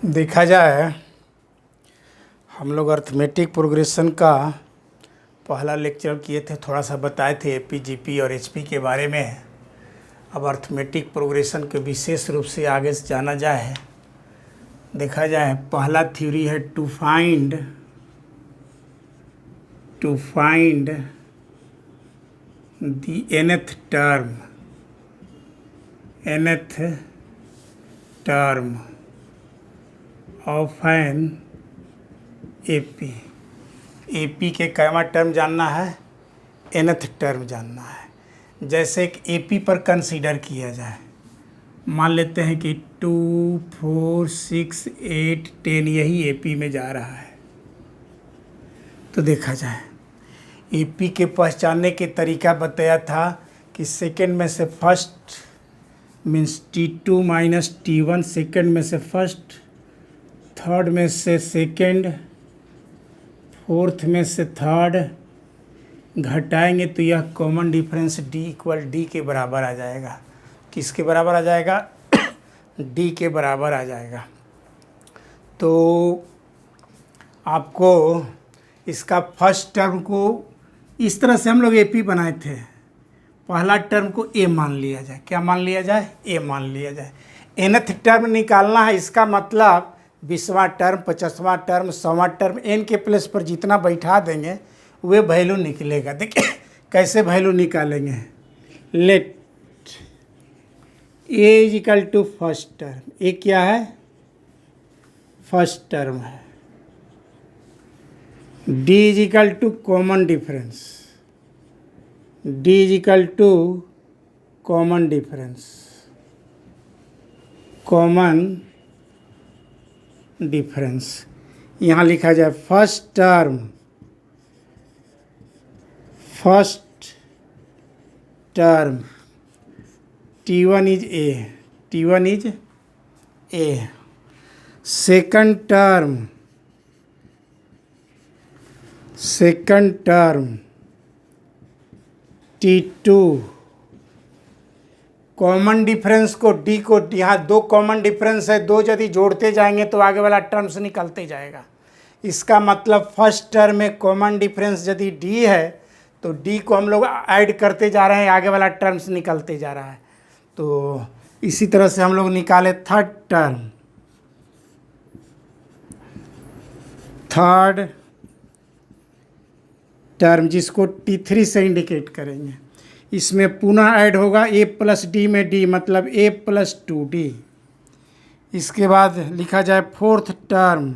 देखा जाए हम लोग अर्थमेटिक प्रोग्रेशन का पहला लेक्चर किए थे, थोड़ा सा बताए थे एपी जीपी और एचपी के बारे में। अब अर्थमेटिक प्रोग्रेशन के विशेष रूप से आगे से जाना जाए, देखा जाए पहला थ्योरी है to find the nth term of an AP. AP के कैमा टर्म जानना है, nth टर्म जानना है। जैसे एक एपी पर कंसीडर किया जाए, मान लेते हैं कि 2, 4, 6, 8, 10 यही एपी में जा रहा है। तो देखा जाए एपी के पहचानने के तरीका बताया था कि सेकंड में से first means T2 minus T1, second में से फर्स्ट, थर्ड में से सेकंड, फोर्थ में से थर्ड, घटाएंगे तो यह common difference D equal D के बराबर आ जाएगा। किसके बराबर आ जाएगा? D के बराबर आ जाएगा। तो आपको इसका फर्स्ट टर्म को इस तरह से हम लोग एपी बनाए थे। पहला टर्म को ए मान लिया जाए। क्या मान लिया जाए? ए मान लिया जाए। nth टर्म निकालना है, इसका मतलब 20वां टर्म, 50वां टर्म, 100वां टर्म, n के प्लेस पर जितना बैठा देंगे वे वैल्यू निकलेगा। देखिए कैसे वैल्यू निकालेंगे। Let A is equal to first term. A क्या है? फर्स्ट टर्म है। D is equal to common difference. D is equal to common difference. Common difference यहाँ लिखा जाए first term T1 is A, T1 is A. Second term T2। Common difference को D को, यहाँ दो कॉमन डिफरेंस है, दो यदि जोड़ते जाएंगे तो आगे वाला टर्म्स निकलते जाएगा। इसका मतलब फर्स्ट टर्म में कॉमन डिफरेंस यदि डी है तो डी को हम लोग ऐड करते जा रहे हैं, आगे वाला टर्म्स निकलते जा रहा है। तो इसी तरह से हम लोग निकाले थर्ड टर्म जिसको T3 से इंडिकेट करेंगे। इसमें पुनः ऐड होगा a प्लस डी में d, मतलब a प्लस 2d। इसके बाद लिखा जाए fourth term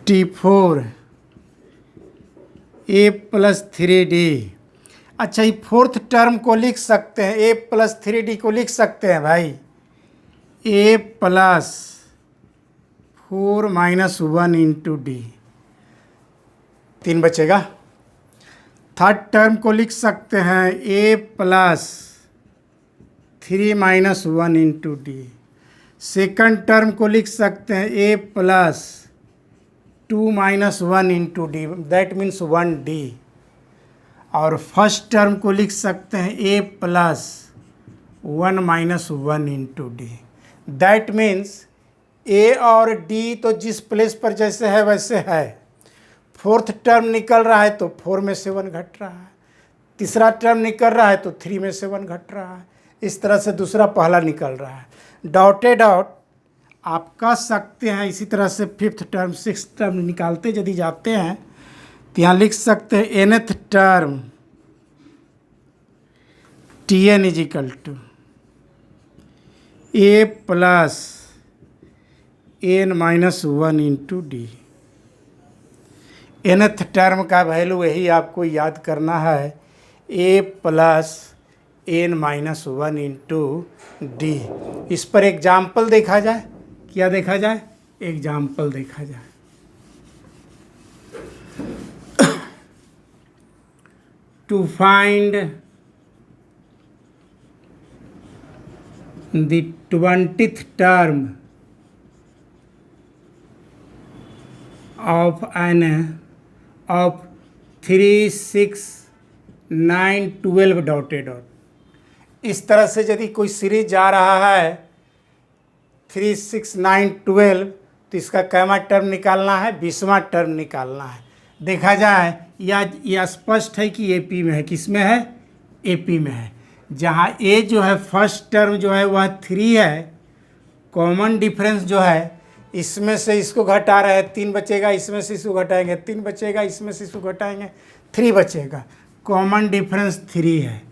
T4 a plus 3d। अच्छा, ये फोर्थ टर्म को लिख सकते हैं, a प्लस 3d को लिख सकते हैं भाई, a plus 4 minus 1 into D, 3 बचेगा। थर्ड टर्म को लिख सकते हैं a plus 3 minus 1 into D. Second term को लिख सकते हैं a plus 2 minus 1 into D, that means 1d। और फर्स्ट टर्म को लिख सकते हैं a plus 1 minus 1 into D, that means a और d तो जिस प्लेस पर जैसे है वैसे है। फोर्थ टर्म निकल रहा है तो 4 में से 1 घट रहा है, तीसरा टर्म निकल रहा है तो 3 में से 1 घट रहा है। इस तरह से दूसरा पहला निकल रहा है। डॉटेड आउट आप कह सकते हैं। इसी तरह से फिफ्थ टर्म, सिक्स्थ टर्म निकालते यदि जाते हैं तो यहाँ लिख सकते हैं nth term Tn is equal to a plus n minus 1 into d. nth term का वैल्यू यही आपको याद करना है, a plus n minus 1 into d. इस पर एग्जाम्पल देखा जाए। क्या देखा जाए? एग्जाम्पल देखा जाए। To find the 20th term of 3, 6, 9, 12 dotted out. इस तरह से यदि कोई सीरीज जा रहा है 3, 6, 9, 12, तो इसका कैमा टर्म निकालना है, 20वां टर्म निकालना है। देखा जाए यह स्पष्ट है कि एपी में है। किस में है? एपी में है। जहाँ ए जो है फर्स्ट टर्म जो है वह 3 है, कॉमन डिफरेंस जो है इसमें से इसको घटा रहे हैं, 3 बचेगा, इसमें से इसको घटाएंगे 3 बचेगा, इसमें से इसको घटाएंगे 3 बचेगा। कॉमन डिफरेंस 3 है।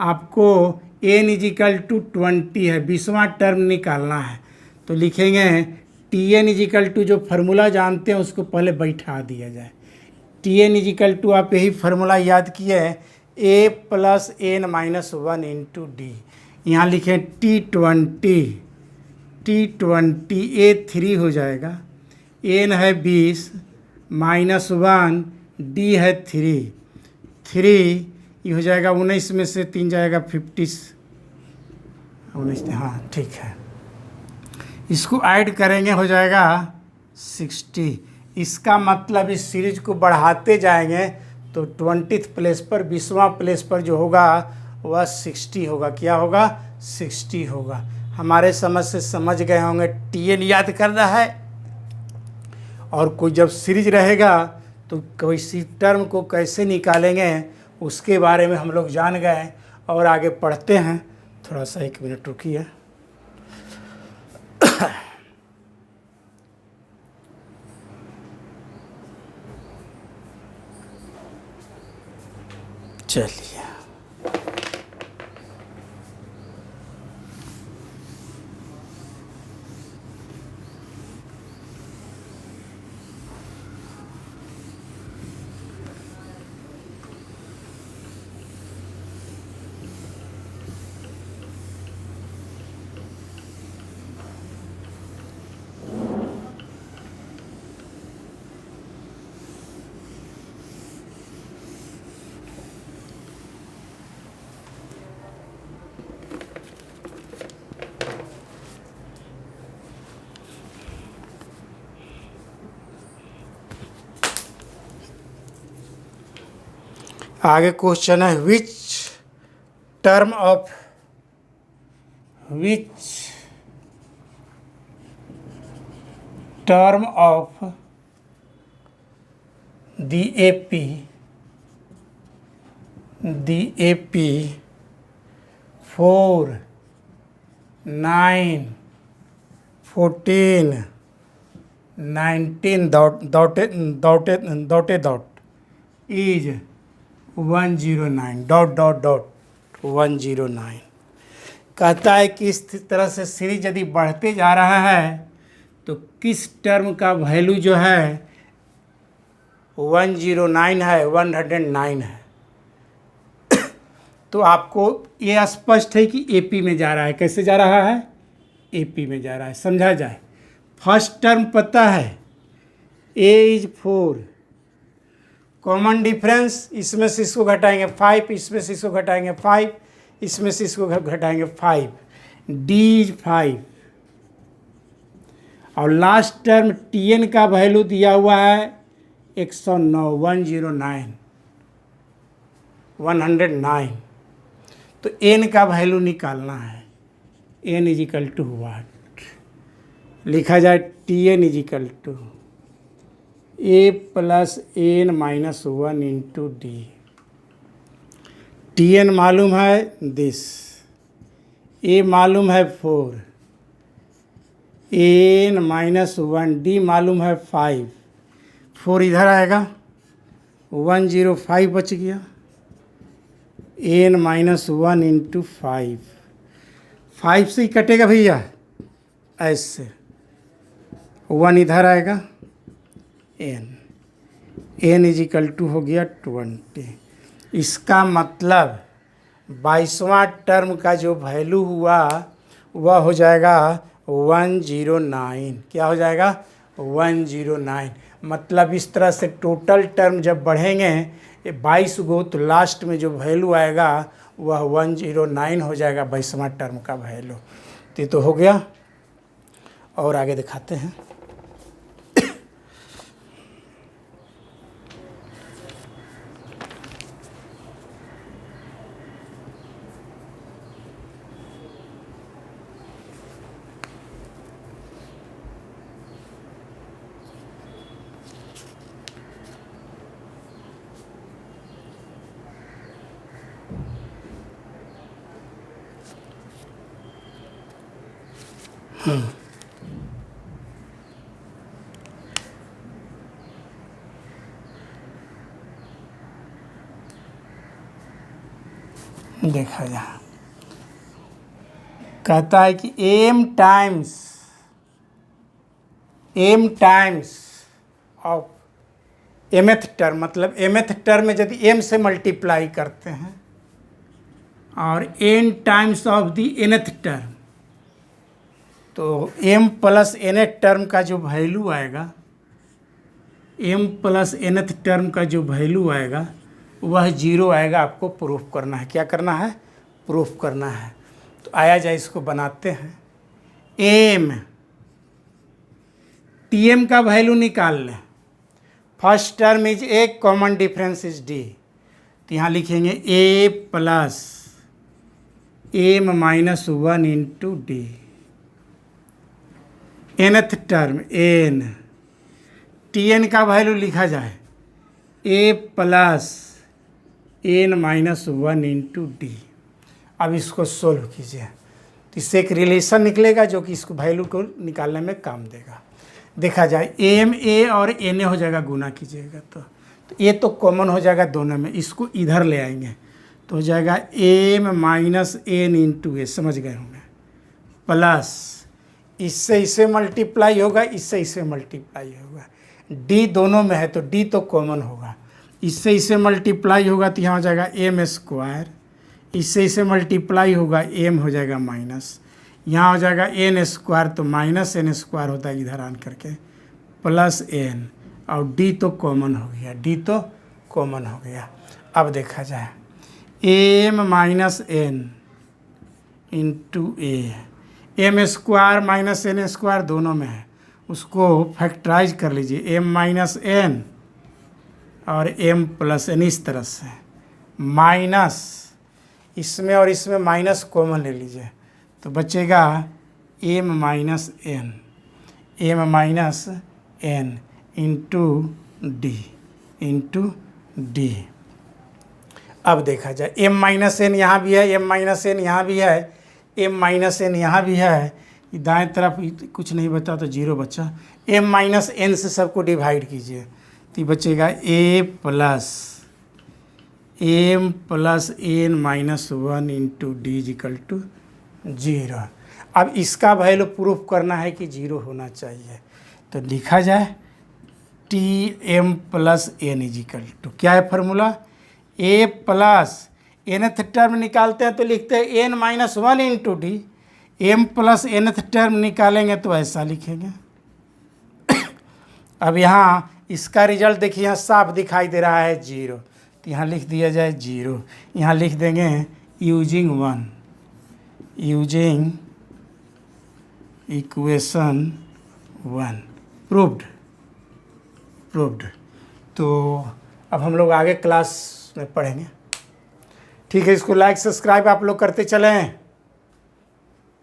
आपको n इजिकल टू 20 है, 20वां टर्म निकालना है। तो लिखेंगे Tn इजिकल टू, जो फार्मूला जानते हैं उसको पहले बैठा दिया जाए। Tn इजिकल टू आप यही फार्मूला याद किए हैं, a plus n minus 1 into D. यहाँ लिखें T20 A3 हो जाएगा, n है 20 माइनस 1 d है 3 ये हो जाएगा 19 में से 3 जाएगा 50, 19, हाँ ठीक है। इसको ऐड करेंगे हो जाएगा 60। इसका मतलब इस सीरीज को बढ़ाते जाएंगे तो 20th प्लेस पर, 20वां प्लेस पर जो होगा वह 60 होगा। क्या होगा? 60 होगा। हमारे समझ से समझ गए होंगे। Tn याद करना है, और कोई जब सीरीज रहेगा तो किसी टर्म को कैसे निकालेंगे उसके बारे में हम लोग जान गए और आगे पढ़ते हैं। थोड़ा सा 1 मिनट रुकिए। चलिए, आगे क्वेश्चन है which term of the AP 4, 9, 14, 19 is 109 109। कहता है कि इस तरह से सीरीज यदि बढ़ते जा रहा है तो किस टर्म का वैल्यू जो है 109 है, 109 है। तो आपको ये स्पष्ट है कि एपी में जा रहा है। कैसे जा रहा है? एपी में जा रहा है। समझा जाए, फर्स्ट टर्म पता है a इज 4, कॉमन डिफरेंस इसमें से इसको घटाएंगे 5, इसमें से इसको घटाएंगे 5, इसमें से इसको घटाएंगे 5, d इज 5। और लास्ट टर्म Tn का वैल्यू दिया हुआ है 109। तो n का वैल्यू निकालना है। n is equal to what? लिखा जाए Tn is equal to a plus n minus 1 into d. Tn मालूम है दिस, a मालूम है 4, n माइनस 1, d मालूम है 5, 4 इधर आएगा 105 बच गया, n माइनस 1 इंटू 5 से ही कटेगा भैया, ऐसे 1 इधर आएगा, n इज इक्वल टू हो गया 20। इसका मतलब 22वां टर्म का जो वैल्यू हुआ वह हो जाएगा 109। क्या हो जाएगा? 109। मतलब इस तरह से टोटल टर्म जब बढ़ेंगे 22 गो, तो लास्ट में जो वैल्यू आएगा वह 109 हो जाएगा, 22वां टर्म का वैल्यू। तो हो गया। और आगे दिखाते हैं। देखा जा, कहता है कि m times of mth term, मतलब mth टर्म में यदि m से मल्टीप्लाई करते हैं और n times of the nth term, तो m प्लस nth टर्म का जो वैल्यू आएगा, m प्लस nth टर्म का जो वैल्यू आएगा वह 0 आएगा। आपको प्रूफ करना है। क्या करना है? प्रूफ करना है। तो आया जाए, इसको बनाते हैं। m tm का वैल्यू निकाल लें। First term is a, common difference is d, तो यहाँ लिखेंगे a plus m minus 1 into d. nth term n, tn का वैल्यू लिखा जाए a plus n minus 1 into d. अब इसको सोल्व कीजिए, तो इससे एक रिलेशन निकलेगा जो कि इसको वैल्यू को निकालने में काम देगा। देखा जाए एम ए और एन ए हो जाएगा, गुना कीजिएगा तो ए तो कॉमन हो जाएगा दोनों में, इसको इधर ले आएंगे तो हो जाएगा एम माइनस एन इंटू ए, समझ गए होंगे, प्लस इससे इसे मल्टीप्लाई होगा, इससे इसे मल्टीप्लाई होगा, डी दोनों में है तो डी तो कॉमन होगा, इससे इसे मल्टीप्लाई होगा तो यहाँ हो जाएगा एम स्क्वायर, इससे इसे मल्टीप्लाई होगा एम हो जाएगा माइनस, यहाँ हो जाएगा एन स्क्वायर तो माइनस एन स्क्वायर होता है इधर आन करके, प्लस एन, और डी तो कॉमन हो गया, डी तो कॉमन हो गया। अब देखा जाए M minus N into A, M square minus N square दोनों में है, उसको फैक्टराइज कर लीजिए, एम माइनस एन और एम प्लस एन, इस तरह से माइनस इसमें और इसमें माइनस कॉमन ले लीजिए तो बचेगा m minus n, m minus N into d. अब देखा जाए एम माइनस एन यहाँ भी है, एम माइनस एन यहाँ भी है, एम माइनस एन यहाँ भी है, दाएं तरफ कुछ नहीं बचा तो 0 बचा, एम माइनस एन से सबको डिवाइड कीजिए तो बचेगा A plus M plus N minus 1 into D is equal to 0। अब इसका वैल्यू प्रूफ करना है कि 0 होना चाहिए, तो लिखा जाए t m plus n equal to, क्या है formula, a plus nth term निकालते हैं तो लिखते हैं n minus 1 into d, m plus nth term निकालेंगे तो ऐसा लिखेंगे। अब यहाँ इसका रिजल्ट देखिए, यहाँ साफ दिखाई दे रहा है 0, तो यहाँ लिख दिया जाए 0, यहाँ लिख देंगे यूजिंग इक्वेशन 1 प्रूव्ड। तो अब हम लोग आगे क्लास में पढ़ेंगे, ठीक है। इसको लाइक सब्सक्राइब आप लोग करते चलें।